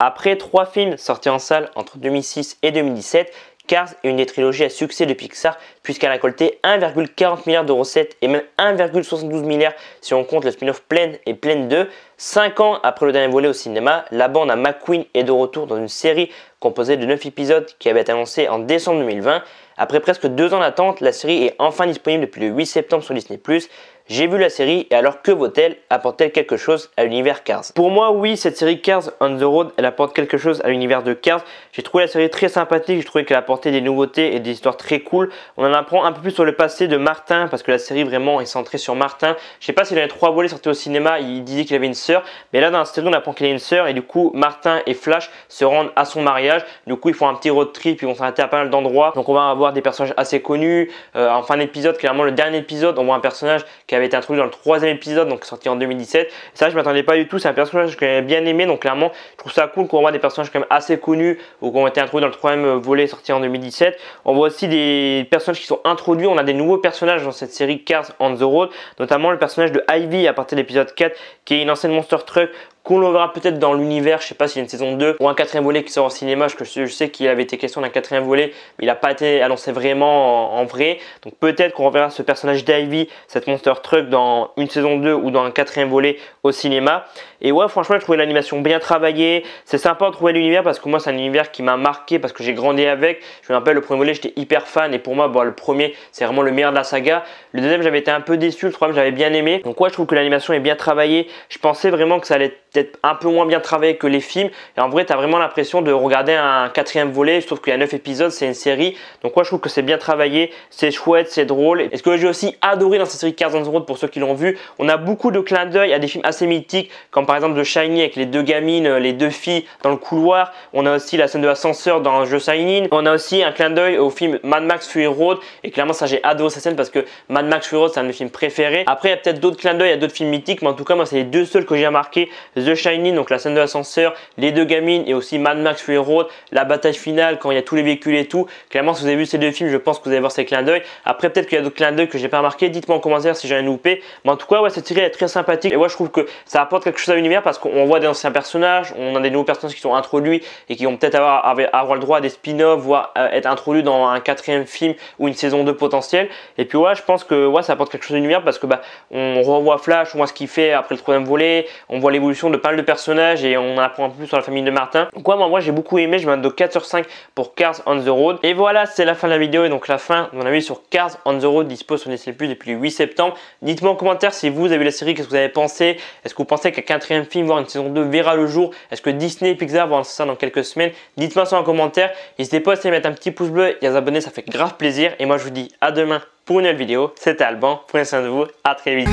Après 3 films sortis en salle entre 2006 et 2017, Cars est une des trilogies à succès de Pixar puisqu'elle a récolté 1,40 milliard de recettes et même 1,72 milliard si on compte le spin-off Plane et Plane 2. 5 ans après le dernier volet au cinéma, la bande à McQueen est de retour dans une série composée de 9 épisodes qui avait été annoncée en décembre 2020. Après presque 2 ans d'attente, la série est enfin disponible depuis le 8 septembre sur Disney+. J'ai vu la série et alors que vaut-elle? Apporte-t-elle quelque chose à l'univers Cars? Pour moi, oui, cette série Cars on the Road, elle apporte quelque chose à l'univers de Cars. J'ai trouvé la série très sympathique, j'ai trouvé qu'elle apportait des nouveautés et des histoires très cool. On en apprend un peu plus sur le passé de Martin parce que la série vraiment est centrée sur Martin. Je sais pas s'il y avait 3 volets sortis au cinéma, il disait qu'il avait une sœur, mais là dans la série on apprend qu'il a une sœur et du coup Martin et Flash se rendent à son mariage. Du coup ils font un petit road trip, ils vont s'arrêter à pas mal d'endroits. Donc on va avoir des personnages assez connus. En fin d'épisode, clairement le dernier épisode, on voit un personnage qui avait été introduit dans le 3e épisode, donc sorti en 2017. Et ça, je m'attendais pas du tout. C'est un personnage que j'avais bien aimé, donc clairement, je trouve ça cool qu'on voit des personnages quand même assez connus ou qui ont été introduits dans le 3e volet sorti en 2017. On voit aussi des personnages qui sont introduits. On a des nouveaux personnages dans cette série Cars on the Road, notamment le personnage de Ivy à partir de l'épisode 4, qui est une ancienne Monster Truck qu'on le verra peut-être dans l'univers, je sais pas s'il y a une saison 2 ou un 4e volet qui sort au cinéma, je sais qu'il avait été question d'un 4e volet, mais il n'a pas été annoncé vraiment en vrai. Donc peut-être qu'on reverra ce personnage d'Ivy, cette Monster Truck dans une saison 2 ou dans un 4e volet au cinéma. Et ouais, franchement, je trouvais l'animation bien travaillée. C'est sympa de trouver l'univers parce que moi, c'est un univers qui m'a marqué parce que j'ai grandi avec. Je me rappelle, le premier volet, j'étais hyper fan et pour moi, bon, le premier, c'est vraiment le meilleur de la saga. Le deuxième, j'avais été un peu déçu, le troisième, j'avais bien aimé. Donc ouais, je trouve que l'animation est bien travaillée. Je pensais vraiment que ça allait peut-être un peu moins bien travaillé que les films. Et en vrai, tu as vraiment l'impression de regarder un 4e volet. Je trouve qu'il y a 9 épisodes, c'est une série. Donc moi, je trouve que c'est bien travaillé, c'est chouette, c'est drôle. Et ce que j'ai aussi adoré dans cette série Cars on the Road, pour ceux qui l'ont vu, on a beaucoup de clins d'œil à des films assez mythiques, comme par exemple The Shining avec les 2 gamines, les 2 filles dans le couloir. On a aussi la scène de l'ascenseur dans The Shining. On a aussi un clin d'œil au film Mad Max Fury Road. Et clairement, ça, j'ai adoré cette scène parce que Mad Max Fury Road, c'est un de mes films préférés. Après, il y a peut-être d'autres clins d'œil à d'autres films mythiques, mais en tout cas, moi, c'est les 2 seuls que j'ai remarqué. The Shining, donc la scène de l'ascenseur, les 2 gamines et aussi Mad Max Fury Road, la bataille finale quand il y a tous les véhicules et tout. Clairement, si vous avez vu ces 2 films, je pense que vous allez voir ces clins d'œil. Après, peut-être qu'il y a d'autres clins d'œil que j'ai pas remarqué. Dites-moi en commentaire si j'ai un loupé. Mais en tout cas, ouais, cette série est très sympathique. Et ouais, je trouve que ça apporte quelque chose à l'univers parce qu'on voit des anciens personnages, on a des nouveaux personnages qui sont introduits et qui vont peut-être avoir le droit à des spin-offs, voire être introduits dans un 4e film ou une saison 2 potentielle. Et puis ouais, je pense que ouais, ça apporte quelque chose à l'univers parce que on revoit Flash, on voit ce qu'il fait après le 3e volet, on voit l'évolution de pas mal de personnages et on apprend un peu plus sur la famille de Martin. Donc ouais, moi j'ai beaucoup aimé, je mets de 4 sur 5 pour Cars on the Road. Et voilà, c'est la fin de la vidéo et donc la fin de mon avis sur Cars on the Road, dispo sur Disney+ depuis le 8 septembre. Dites-moi en commentaire si vous avez vu la série, qu'est-ce que vous avez pensé. Est-ce que vous pensez qu'un 4e film, voire une saison 2 verra le jour? Est-ce que Disney et Pixar vont lancer ça dans quelques semaines? Dites-moi ça en commentaire. N'hésitez pas à mettre un petit pouce bleu et à vous abonner, ça fait grave plaisir. Et moi je vous dis à demain pour une nouvelle vidéo. C'était Alban, prenez soin de vous, à très vite.